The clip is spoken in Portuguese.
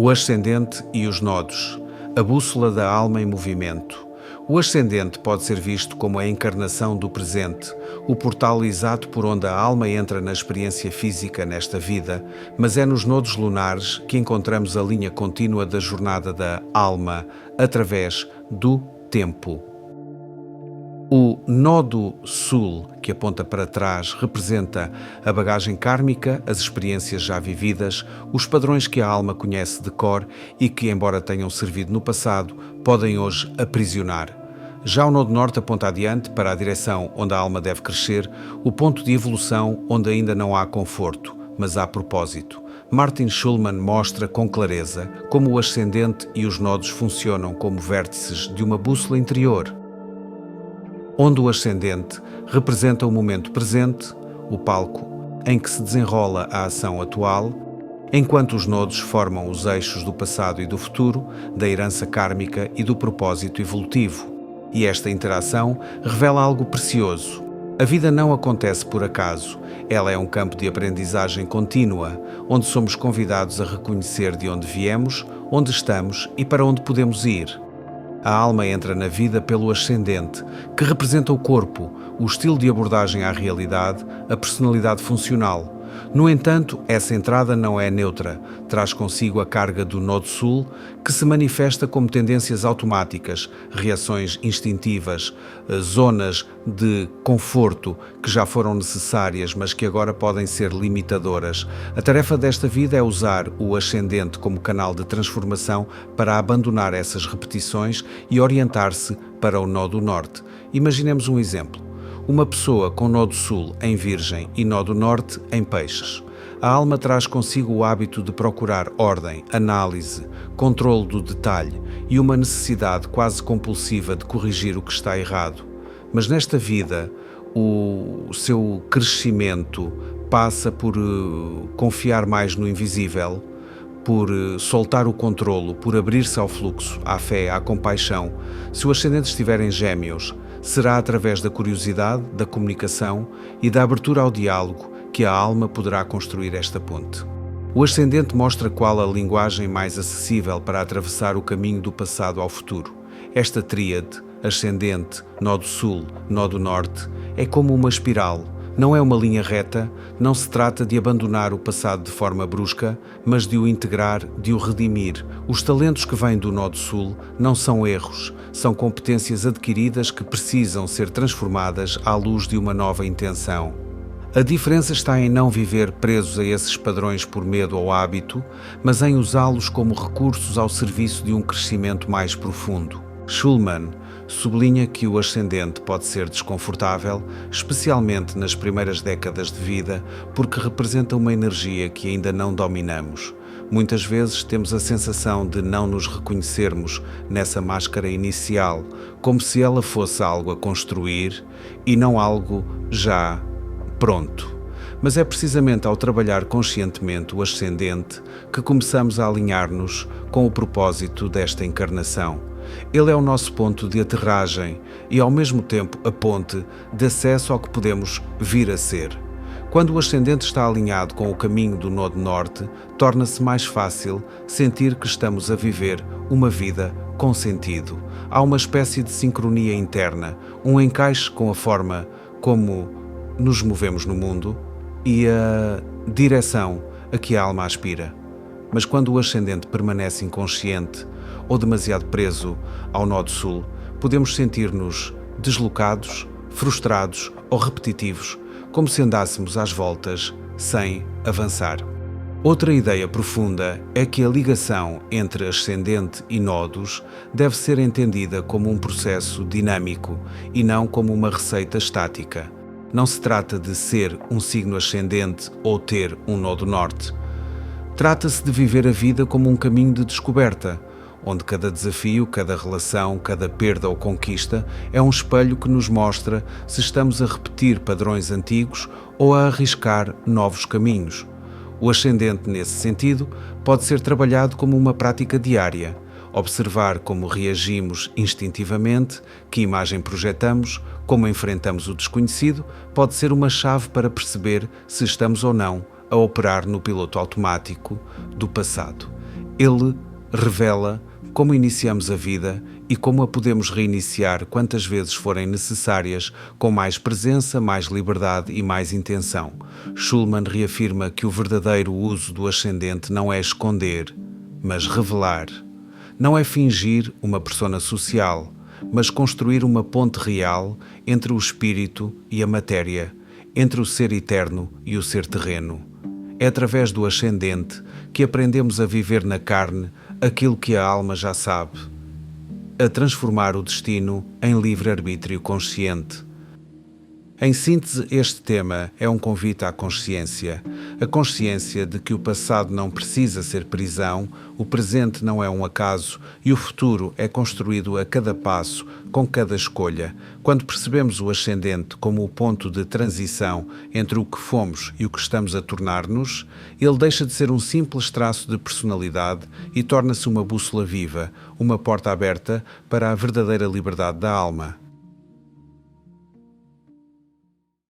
O ascendente e os nodos, a bússola da alma em movimento. O ascendente pode ser visto como a encarnação do presente, o portal exato por onde a alma entra na experiência física nesta vida, mas é nos nodos lunares que encontramos a linha contínua da jornada da alma através do tempo. O nodo sul, que aponta para trás, representa a bagagem kármica, as experiências já vividas, os padrões que a alma conhece de cor e que, embora tenham servido no passado, podem hoje aprisionar. Já o nodo norte aponta adiante para a direção onde a alma deve crescer, o ponto de evolução onde ainda não há conforto, mas há propósito. Martin Schulman mostra com clareza como o ascendente e os nodos funcionam como vértices de uma bússola interior, onde o ascendente representa o momento presente, o palco em que se desenrola a ação atual, enquanto os nodos formam os eixos do passado e do futuro, da herança kármica e do propósito evolutivo. E esta interação revela algo precioso. A vida não acontece por acaso, ela é um campo de aprendizagem contínua, onde somos convidados a reconhecer de onde viemos, onde estamos e para onde podemos ir. A alma entra na vida pelo ascendente, que representa o corpo, o estilo de abordagem à realidade, a personalidade funcional. No entanto, essa entrada não é neutra, traz consigo a carga do nodo sul, que se manifesta como tendências automáticas, reações instintivas, zonas de conforto que já foram necessárias, mas que agora podem ser limitadoras. A tarefa desta vida é usar o ascendente como canal de transformação para abandonar essas repetições e orientar-se para o nodo norte. Imaginemos um exemplo. Uma pessoa com nodo sul em Virgem e nodo norte em Peixes. A alma traz consigo o hábito de procurar ordem, análise, controle do detalhe e uma necessidade quase compulsiva de corrigir o que está errado. Mas nesta vida, o seu crescimento passa por confiar mais no invisível, por soltar o controlo, por abrir-se ao fluxo, à fé, à compaixão. Se o ascendente estiver em Gêmeos, será através da curiosidade, da comunicação e da abertura ao diálogo que a alma poderá construir esta ponte. O ascendente mostra qual a linguagem mais acessível para atravessar o caminho do passado ao futuro. Esta tríade, ascendente, nodo sul, nodo norte, é como uma espiral. Não é uma linha reta, não se trata de abandonar o passado de forma brusca, mas de o integrar, de o redimir. Os talentos que vêm do nodo sul não são erros, são competências adquiridas que precisam ser transformadas à luz de uma nova intenção. A diferença está em não viver presos a esses padrões por medo ou hábito, mas em usá-los como recursos ao serviço de um crescimento mais profundo. Schulman sublinha que o ascendente pode ser desconfortável, especialmente nas primeiras décadas de vida, porque representa uma energia que ainda não dominamos. Muitas vezes temos a sensação de não nos reconhecermos nessa máscara inicial, como se ela fosse algo a construir e não algo já pronto. Mas é precisamente ao trabalhar conscientemente o ascendente que começamos a alinhar-nos com o propósito desta encarnação. Ele é o nosso ponto de aterragem e, ao mesmo tempo, a ponte de acesso ao que podemos vir a ser. Quando o ascendente está alinhado com o caminho do nodo norte, torna-se mais fácil sentir que estamos a viver uma vida com sentido. Há uma espécie de sincronia interna, um encaixe com a forma como nos movemos no mundo e a direção a que a alma aspira. Mas quando o ascendente permanece inconsciente ou demasiado preso ao nodo sul, podemos sentir-nos deslocados, frustrados ou repetitivos, como se andássemos às voltas sem avançar. Outra ideia profunda é que a ligação entre ascendente e nodos deve ser entendida como um processo dinâmico e não como uma receita estática. Não se trata de ser um signo ascendente ou ter um nodo norte. Trata-se de viver a vida como um caminho de descoberta, onde cada desafio, cada relação, cada perda ou conquista é um espelho que nos mostra se estamos a repetir padrões antigos ou a arriscar novos caminhos. O ascendente, nesse sentido, pode ser trabalhado como uma prática diária. Observar como reagimos instintivamente, que imagem projetamos, como enfrentamos o desconhecido, pode ser uma chave para perceber se estamos ou não a operar no piloto automático do passado. Ele revela como iniciamos a vida e como a podemos reiniciar quantas vezes forem necessárias, com mais presença, mais liberdade e mais intenção. Schulman reafirma que o verdadeiro uso do ascendente não é esconder, mas revelar. Não é fingir uma persona social, mas construir uma ponte real entre o espírito e a matéria, entre o ser eterno e o ser terreno. É através do ascendente que aprendemos a viver na carne aquilo que a alma já sabe, a transformar o destino em livre-arbítrio consciente. Em síntese, este tema é um convite à consciência. A consciência de que o passado não precisa ser prisão, o presente não é um acaso e o futuro é construído a cada passo, com cada escolha. Quando percebemos o ascendente como o ponto de transição entre o que fomos e o que estamos a tornar-nos, ele deixa de ser um simples traço de personalidade e torna-se uma bússola viva, uma porta aberta para a verdadeira liberdade da alma.